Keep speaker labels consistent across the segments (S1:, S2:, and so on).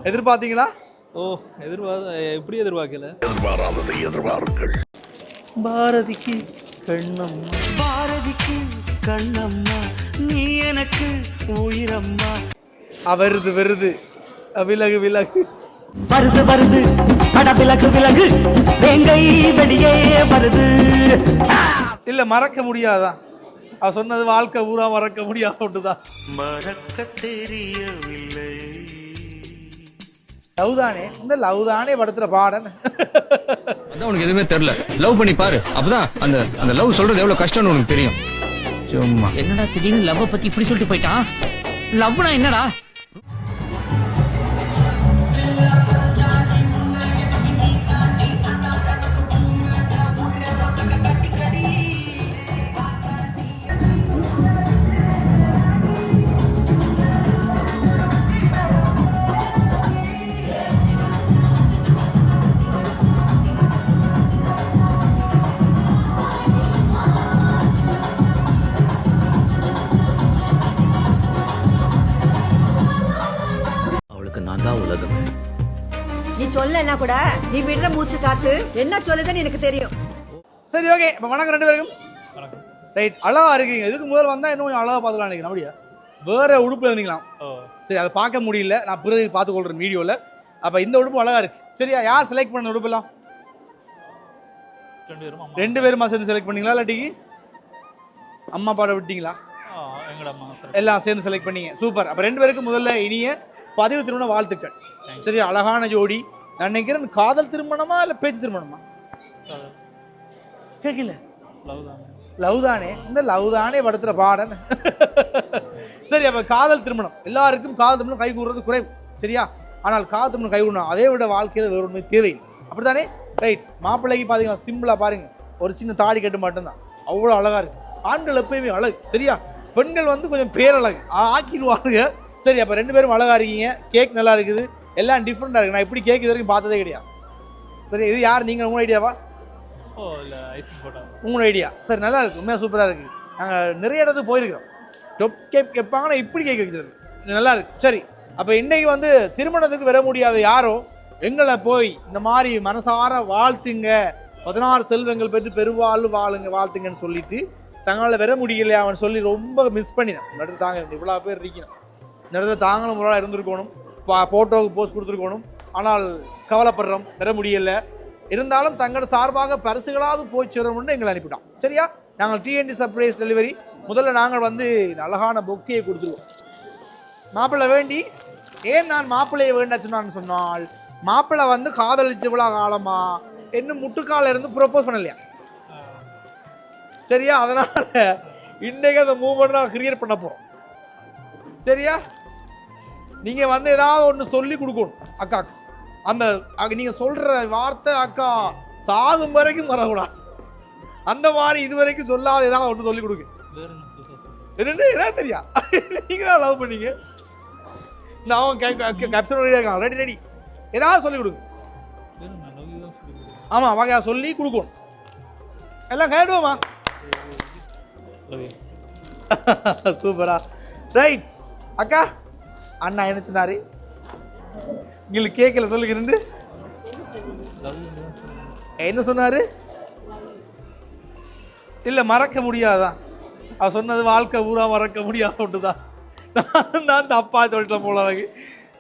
S1: எதிர்பார்த்தீங்களா?
S2: ஓ எப்படி எதிர்பார்க்கல?
S3: எதிர்பாராததை எதிர்பாருங்கள்.
S1: பாரதிக்கு கண்ணம்மா,
S4: பாரதிக்கு கண்ணம்மா, நீ எனக்கு உயிரம்மா.
S1: வருது வருது, விலகு விலகு,
S4: வருது வருது, அட விலகு விலகு, வேங்கை வெளியே வருது.
S1: இல்ல மறக்க முடியாதான். அவ சொன்னது வாழ்க்கை பூரா மறக்க முடியாதுதான்.
S4: மறக்க தெரியவில்லை.
S1: லவ் தானே, இந்த லவ் தானே படுத்துற பாடன்.
S5: அதான் உனக்கு எதுவுமே தெரியல. லவ் பண்ணி பாரு, அப்பதான் அந்த அந்த லவ் சொல்றது எவ்வளவு கஷ்டம்னு உனக்கு தெரியும். சும்மா
S6: என்னடா திடீர்னு லவ் பத்தி இப்படி சொல்லிட்டு போயிட்டான்? லவ்னா என்னடா?
S5: நான் தான் உலகம்.
S7: நீ சொல்லனா கூட நீ விடுற மூச்சு காத்து என்ன சொல்லுதுன்னு எனக்கு தெரியும்.
S1: சரி ஓகே, இப்போ வணக்கம் ரெண்டு பேருக்கும். ரைட், அழகா இருக்கீங்க. இதுக்கு முதல்ல வந்தா இன்னும் கொஞ்சம் அழகா பார்த்துக்கலாம் நினைக்கிறேன். அப்படியா வேற உடுப்புல இருந்தீங்களாம். சரி, அதை பார்க்க முடியல, நான் பிறகு பார்த்துக்கொள்றேன் வீடியோவில். அப்போ இந்த உடுப்பு அழகா இருக்கு. சரியா, யார் செலக்ட் பண்ண உடுப்பெல்லாம்? ரெண்டு பேருமா சேர்ந்து செலக்ட் பண்ணீங்களா இல்லாட்டிக்கு அம்மா பாட விட்டீங்களா? எல்லாம் சேர்ந்து செலக்ட் பண்ணீங்க. சூப்பர். அப்போ ரெண்டு பேருக்கு முதல்ல இனிய பதிவு திருமண வாழ்த்துக்கள். சரி, அழகான ஜோடி. நான் நினைக்கிறேன் காதல் திருமணமா இல்ல பேச்சு திருமணமா? கேட்கல. லவ் தானே, இந்த லவ் தானே படுத்துற பாடன். சரி, அப்ப காதல் திருமணம் எல்லாருக்கும் காதல் திருமணம் கை கூடுறது குறைவு. சரியா, ஆனால் காதல் திருமணம் கை கூடணும். அதே விட வாழ்க்கையில வேற ஒன்றுமே தேவையில்லை. அப்படித்தானே? ரைட். மாப்பிள்ளைக்கு பாத்தீங்கன்னா சிம்பிளா பாருங்க, ஒரு சின்ன தாடி கட்டு மட்டும்தான், அவ்வளவு அழகா இருக்கு. ஆண்கள் எப்பயுமே அழகு. சரியா, பெண்கள் வந்து கொஞ்சம் பேரழகு ஆக்கிடுவாங்க. சரி, அப்போ ரெண்டு பேரும் அழகா இருக்கீங்க. கேக் நல்லா இருக்குது, எல்லாம் டிஃப்ரெண்டாக இருக்குது. நான் இப்படி கேக் இது வரைக்கும் பார்த்ததே கிடையாது. சரி, இது யார் நீங்கள்? உங்களோட ஐடியாவா? உங்களோட ஐடியா. சரி, நல்லா இருக்குது, உண்மையாக சூப்பராக இருக்குது. நாங்கள் நிறைய இடத்துக்கு போயிருக்கிறோம். டொப் கேக் கேட்பாங்கன்னா இப்படி கேக் வைக்கிறது நல்லா இருக்குது. சரி, அப்போ இன்றைக்கி வந்து திருமணத்துக்கு வர முடியாத யாரோ எங்களை போய் இந்த மாதிரி மனசார வாழ்த்துங்க, 16 செல்வங்கள் பெற்று பெருவாழ்வு வாழுங்க வாழ்த்துங்கன்னு சொல்லிட்டு தங்களால் வர முடியலையா அவன் சொல்லி ரொம்ப மிஸ் பண்ணினேன். நடுவில் தாங்க இவ்வளோ பேர் இருக்கணும். இந்த இடத்துல தாங்களும் ஒரு ஆளாக இருந்திருக்கணும், ஃபோட்டோவுக்கு போஸ்ட் கொடுத்துருக்கணும். ஆனால் கவலைப்படுறோம், பெற முடியலை. இருந்தாலும் தங்களோட சார்பாக பரிசுகளாவது போய் சேரணும்னு எங்களை அனுப்பிட்டோம். சரியா, நாங்கள் டிஎன்டி சர்ப்ரைஸ் டெலிவரி முதல்ல நாங்கள் வந்து இந்த அழகான பொக்கையை கொடுத்துருவோம். மாப்பிள்ளை வேண்டி ஏன் நான் மாப்பிள்ளையை வேண்டாச்சுன்னு சொன்னால், மாப்பிள்ளை வந்து காதலிச்சு இவ்வளோ காலமா இன்னும் முட்டுக்கால இருந்து ப்ரொப்போஸ் பண்ணலையா. சரியா, அதனால இன்றைக்கு அந்த மூவ்மெண்ட் நான் கிரியேட் பண்ண போகிறோம். சரியா, நீங்க வந்து ஏதாவது ஒன்று சொல்லி கொடுக்கணும் அக்காக்கு. அந்த நீங்க சொல்ற வார்த்தை அக்கா சாகும் வரைக்கும் வரக்கூடாது. அந்த மாதிரி இது வரைக்கும் சொல்லாத ஏதாவது ஒன்று சொல்லி கொடுங்க. என்ன தெரியா, நீங்க தான் லவ் பண்ணீங்க. நான் கேப்சன் இருக்காங்க, ரெடி ரெடி ஏதாவது சொல்லி கொடுங்க. ஆமா, வகையா சொல்லி கொடுக்கணும். எல்லாம் கேடுவோமா? சூப்பரா. ரைட் அக்கா, அண்ணா என்ன சொன்னாரு? உங்களுக்கு கேட்கல, சொல்லுங்க. என்ன சொன்னாரு? இல்ல மறக்க முடியாதான். அவ சொன்னது வாழ்க்கை பூரா மறக்க முடியாதுதான். நான் தப்பா சொல்லிட்டேன் போல.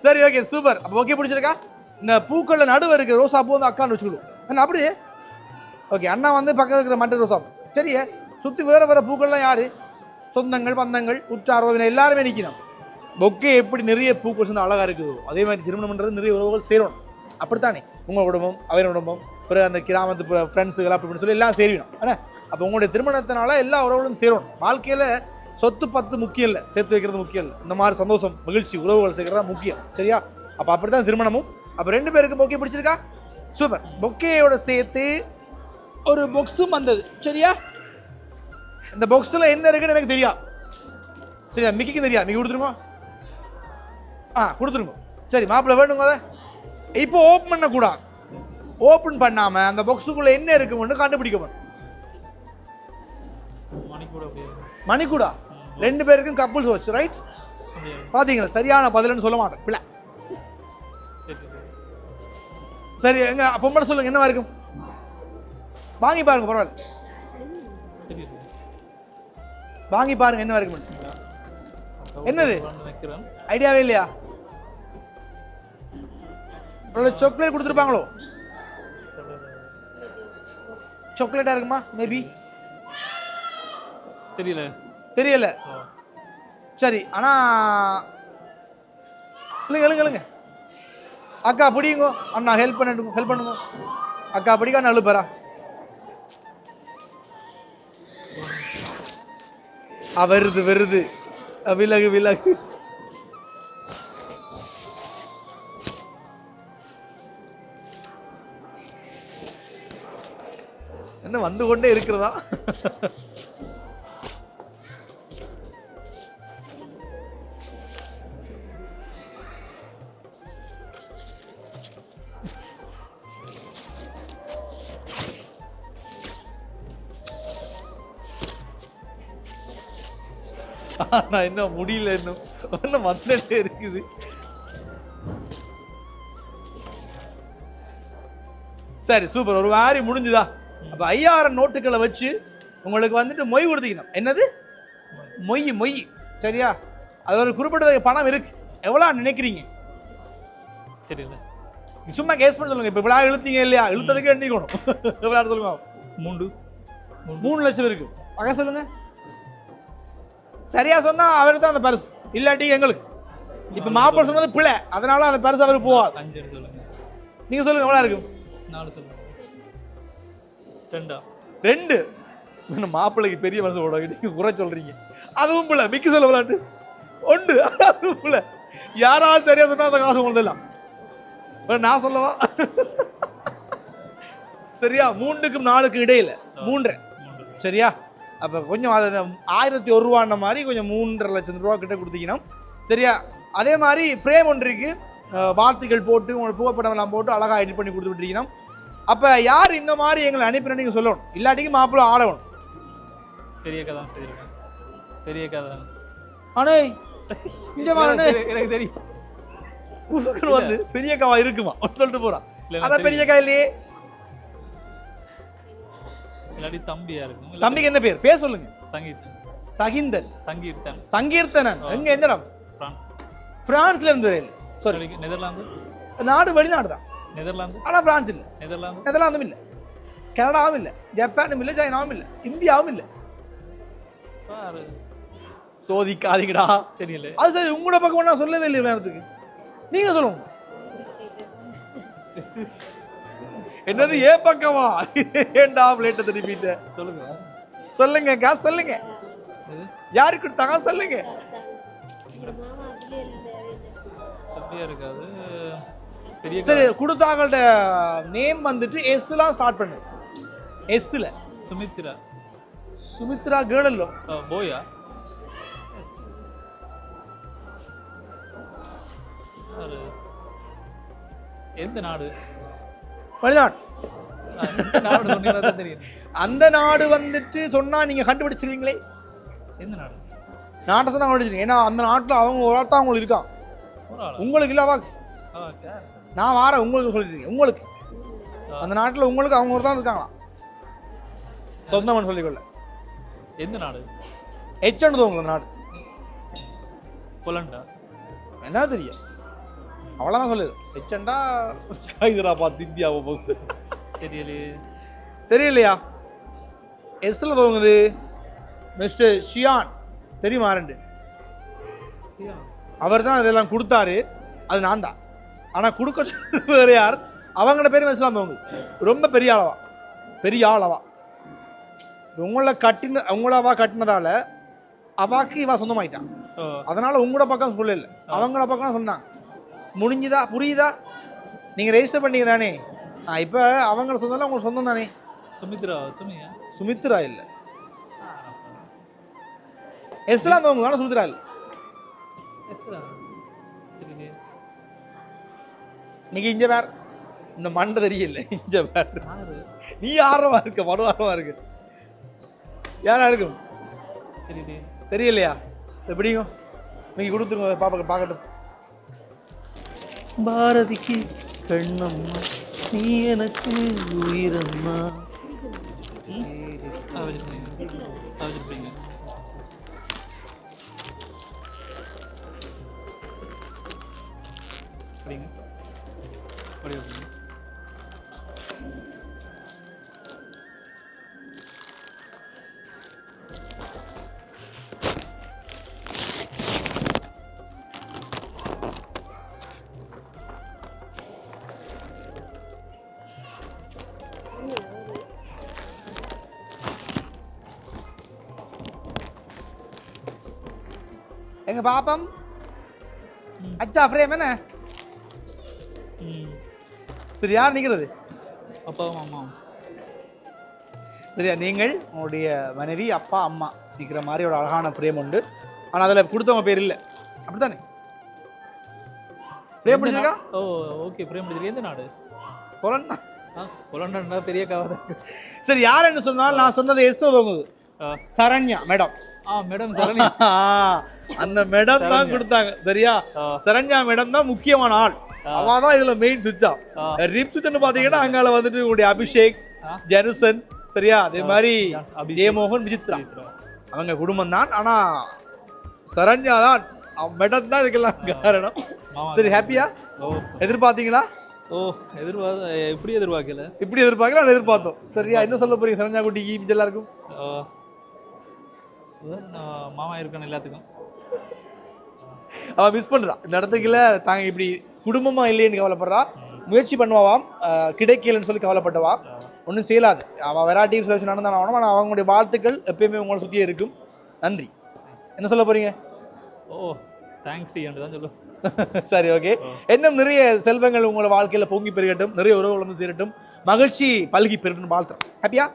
S1: சரி, ஓகே, சூப்பர். அப்போ ஓகே, பிடிச்சிருக்கா? இந்த பூக்கள்ல நடுவு இருக்கு ரோசா பூ வந்து அக்கான்னு வச்சுக்கிடுவோம். அப்படியே ஓகே. அண்ணா வந்து பக்கத்தில் இருக்கிற மற்ற ரோசா பூ. சரியே, சுற்றி வேற வேற பூக்கள்லாம் யாரு? சொந்தங்கள், பந்தங்கள், உற்றார் உறவினர் எல்லாருமே நிற்கணும். பொக்கே எப்படி நிறைய பூக்கள் வந்து அழகாக இருக்குதோ அதே மாதிரி திருமணம் பண்ணுறது நிறைய உறவுகள் சேரணும். அப்படித்தானே? உங்கள் குடும்பம், அவன் குடும்பம், பிறகு அந்த கிராமத்து ஃப்ரெண்ட்ஸுகள் அப்படி சொல்லி எல்லாம் சேரணும். ஆனால் அப்போ உங்களுடைய திருமணத்தினால எல்லா உறவுகளும் சேரணும். வாழ்க்கையில் சொத்து பத்து முக்கியம் இல்லை, சேர்த்து வைக்கிறது முக்கியம் இல்லை. இந்த மாதிரி சந்தோஷம், மகிழ்ச்சி, உறவுகள் சேர்க்கறது முக்கியம். சரியா, அப்போ அப்படி தான் திருமணமும். அப்போ ரெண்டு பேருக்கு பொக்கே பிடிச்சிருக்கா? சூப்பர். பொக்கேயோட சேர்த்து ஒரு பாக்ஸும் வந்தது. சரியா, இந்த பாக்ஸில் என்ன இருக்குன்னு எனக்கு தெரியாது. சரியா, மிக்கிக்கு தெரியாது. மிக்கி கொடுத்துருமா? கொடுத்துருங்க. சரி, மாப்பிள்ளை வேணுங்க. அதை இப்போ ஓப்பன் பண்ணக்கூடாது. ஓப்பன் பண்ணாமல் அந்த பாக்ஸுக்குள்ளே என்ன இருக்குன்னு கண்டுபிடிக்கணும். மணிக்கூடா ரெண்டு பேருக்கும் கப்புள்ஸ் வாட்ச். ரைட், பார்த்தீங்களா? சரியான பதில்னு சொல்ல மாட்டேன். பிள்ளை சரி எங்க பொம்பளை சொல்லுங்க என்னவா இருக்கும்? வாங்கி பாருங்க பரவாயில்ல. வாங்கி பாருங்க என்னவா இருக்கும். என்னது ஐடியாவே இல்லையா? சாக்லேட் கொடுத்துருப்பாங்களோ? சாக்லேட்டா இருக்குமா? மேபி தெரியல. சரி ஆனா எழுங்க அக்கா பிடிங்க அண்ணா ஹெல்ப் பண்ணுங்க அக்கா பிடிக்கா நான் அழுப்பறா. வருது விலகு என்ன வந்து கொண்டே இருக்கிறதா? நான் இன்னும் முடியல, இன்னும் வந்துட்டே இருக்குது. சரி சூப்பர். ஒரு வாரி முடிஞ்சுதா? அப்ப 5000 நோட்டுகளை வச்சு உங்களுக்கு வந்துட்டு மொய் கொடுத்தீங்க. என்னது மொய்? சரியா? அது ஒரு குறிப்பிட்ட பணம் இருக்கு. எவ்வளவு நினைக்கிறீங்க?
S2: தெரியல.
S1: சும்மா கேஸ் பண்ண சொல்லுங்க. இப்ப இவ்வளவு இழுத்தீங்க இல்லையா? இழுத்ததுக்கு எண்ணிக்கணும். எவ்வளவு சொல்லுங்க? 3 லட்சம் இருக்கு. பக்க சொல்லுங்க. சரியா சொன்னா அவருக்கு தான் அந்த பரிசு, இல்லாட்டி எங்களுக்கு. இப்ப மாப்பிள்ளை சொன்னது பிள்ளை, அதனால அந்த பரிசு அவருக்கு போகாது.
S2: 5 சொல்லுங்க.
S1: நீங்க சொல்லுங்க எவ்வளவு இருக்கும்? 4
S2: சொல்லுங்க.
S1: 2 மாப்பிள்ளைக்கு பெரிய மனசு போட நீங்க குறை சொல்றீங்க. அதுவும் பிள்ளை மிக்க சொல்ல விளாண்டு 1 அதுவும் பிள்ளை. யாராவது சரியா சொன்னா அந்த காசு கொண்டுலாம் நான் சொல்லவா? சரியா? 3க்கும் 4க்கும் இடையில 3. சரியா? அப்போ கொஞ்சம் அது 1001 ரூபான்ற மாதிரி கொஞ்சம் 3.5 லட்சம் ரூபா கிட்ட கொடுத்தீங்கன்னா சரியா? அதே மாதிரி ஃப்ரேம் ஒன்றுக்கு வார்த்தைகள் போட்டு உங்களுக்கு புகைப்படம் எல்லாம் போட்டு அழகாக எடிட் பண்ணி கொடுத்து விட்டுருக்கீங்கன்னா அப்போ யார் இந்த மாதிரி எங்களை அனுப்பினா நீங்கள் சொல்லணும். இல்லாட்டிக்கு மாப்பிள்ளை ஆடணும்.
S2: பெரிய கதை செய்யிருக்கேன். பெரிய கதை
S1: அண்ணே இங்கே வாங்க.
S2: எனக்கு தெரியும்.
S1: குசுக்குன்னு வந்து பெரிய காவா இருக்குமா சொல்லிட்டு போகிறான். அதான் பெரிய கா இல்லையே.
S2: தம்பியா இருக்கும்.
S1: தம்பிக்கு என்ன பேர்? பேர் சொல்லுங்க. சங்கீர்த்தனன். எங்க எந்த இடம்? பிரான்ஸ்ல இருந்து வரல. Sorry
S2: Netherlands.
S1: நாடு வெளிநாடு தான்.
S2: நெதர்லாந்து.
S1: ஆனா பிரான்ஸ் இல்ல. நெதர்லாந்தும் இல்ல, கனடாவும் இல்ல, ஜப்பானும் இல்ல, சைனாவும் இல்ல, இந்தியாவும் இல்ல. சோதிக்காதீங்கடா.
S2: தெரியல.
S1: அது சரி, உங்களோட பக்கம் நான் சொல்லவே இல்லை நேரத்துக்கு. நீங்க சொல்லுங்க. என்னது ஏ பக்கமா? ஏண்டா பிளேட்டை திருப்பிட்ட? சொல்லுங்க சொல்லுங்க. யாருக்கு கொடுத்தாங்க சொல்லுங்க. சரி கொடுத்தாங்கள்ட நேம் வந்துட்டு எஸ்லாம் ஸ்டார்ட் பண்ணு. எஸ்ல சுமித்ரா கேர்ள் இல்ல
S2: போயா? எந்த நாடு?
S1: வெளிநாடு. அந்த நாடு வந்துட்டு சொன்னா நீங்க கண்டுபிடிச்சிருவீங்களே.
S2: எந்த நாடு?
S1: நாட்டை சொன்னா கண்டுபிடிச்சிருங்க. ஏன்னா அந்த நாட்டுல அவங்க ஒரு ஆள் தான் உங்களுக்கு இருக்கான். உங்களுக்கு இல்ல வாக்கு. நான் வார உங்களுக்கு சொல்லிருக்கேன். உங்களுக்கு அந்த நாட்டுல உங்களுக்கு அவங்க ஒரு தான் இருக்காங்களாம். சொந்தமன் சொல்லிக்கொள்ள.
S2: எந்த நாடு?
S1: எச்சண்டது உங்களுக்கு நாடு.
S2: போலண்டா?
S1: என்ன தெரியும்? அவ்வளோதான் சொல்லுது. எச்சண்டா ஹைதராபாத் இந்தியாவை போகுது. தெரியலையா? எஸ்ல தோங்குது. மிஸ்டர் ஷியான் தெரியுமா? 2 அவர் தான் இதெல்லாம் கொடுத்தாரு. அது நான் தான். ஆனால் கொடுக்க சொல்றது வேற யார்? அவங்களோட பேரும் எஸ்லாம் தோங்குது. ரொம்ப பெரிய ஆளவா உங்களவா கட்டினதால அவாக்கு இவா சொந்தமாயிட்டான். அதனால உங்களோட பக்கம் சொல்லல, அவங்களோட பக்கம் சொன்னாங்க. முடிஞ்சுதா? புரியுதா? நீங்க ரெஜிஸ்டர் பண்ணீங்க தானே? இப்ப அவங்கள சொந்தம் உங்களுக்கு சொந்தம் தானே? சுமித்ரா இல்ல, எஸ்லாம் தோங்க. ஆனா சுமித்ரா இல்ல. நீங்க இங்க வேற இந்த மண்டை தெரியல. இங்க வேற நீ ஆர்வமா இருக்க, மடு ஆர்வமா இருக்கு. யாரா இருக்கும் தெரியலையா? எப்படிங்க நீங்க கொடுத்துருங்க பாப்பா பார்க்கட்டும். பாரதிக்கு கண்ணம்மா நீ எனக்கு உயிரம்மா.
S2: அதை வச்சுருப்பீங்க அதை வச்சுருப்பீங்க. அப்படிங்க அப்படி வைப்பீங்க.
S1: எங்க பாப்பம் அச்சா ஃப்ரேம் என்ன சரி யார் நிற்கிறது?
S2: அப்பாவும் அம்மாவும்.
S1: சரியா, நீங்கள் உங்களுடைய மனைவி அப்பா அம்மா நிற்கிற மாதிரி ஒரு அழகான பிரேம் உண்டு. ஆனால் அதில் கொடுத்தவங்க பேர் இல்லை, அப்படித்தானே? பிரேம் பிடிச்சிருக்கா?
S2: ஓ ஓகே. பிரேம் பிடிச்சிருக்கு. எந்த நாடு?
S1: போலன்னா
S2: பொலண்டா பெரிய கவலை.
S1: சரி, யாருன்னு சொன்னால் நான் சொன்னது எஸ் உதவுது. சரண்யா மேடம்.
S2: மேடம் சரணி.
S1: அந்த மேடம் தான் கொடுத்தாங்க. சரியா, சரண்யா மேடம் தான் முக்கியமான ஆள். அவன் தான் இதுல மெயின் சுவிட்சா. ரிப் சுவிட்ச்னு பாத்தீங்கன்னா அங்கால வந்துட்டு உங்களுடைய அபிஷேக், ஜெனுசன், சரியா, அதே மாதிரி ஜெயமோகன், விசித்ரா, அவங்க குடும்பம் தான். ஆனா சரண்யா தான் மேடம் தான் இதுக்கெல்லாம் காரணம். சரி, ஹாப்பியா? எதிர்பார்த்தீங்களா?
S2: ஓ எப்படி எதிர்பார்க்கல.
S1: இப்படி எதிர்பார்க்கல, நான் எதிர்பார்த்தோம். சரியா, என்ன சொல்ல போறீங்க சரண்யா குட்டிக்கு மிச்சம் எல்லாருக்கும்?
S2: மாமா இருக்கான எல்லாத்துக்கும்.
S1: அவன் மிஸ் பண்றான் இந்த இடத்துக்குள்ள. தாங்க இப்படி குடும்பமா இல்லைன்னு கவலைப்படுறா. முயற்சி பண்ணுவான், கிடைக்கலன்னு சொல்லி கவலைப்பட்டவா. ஒன்றும் செய்யலாது. அவன் வெரைட்டி சொல்யூஷன் நடந்தான் ஆகணும். ஆனால் அவங்களுடைய வாழ்த்துக்கள் எப்பயுமே உங்களை சுற்றியே இருக்கும். நன்றி. என்ன சொல்ல போறீங்க?
S2: ஓ தேங்க்ஸ் டி என்று தான் சொல்லுவோம்.
S1: சரி, ஓகே. இன்னும் நிறைய செல்வங்கள் உங்களோட வாழ்க்கையில பொங்கி பெருகட்டும், நிறைய உறவுகள் வந்து சேரட்டும், மகிழ்ச்சி பல்கி பெருகட்டும் வாழ்த்துறோம். ஹாப்பியா?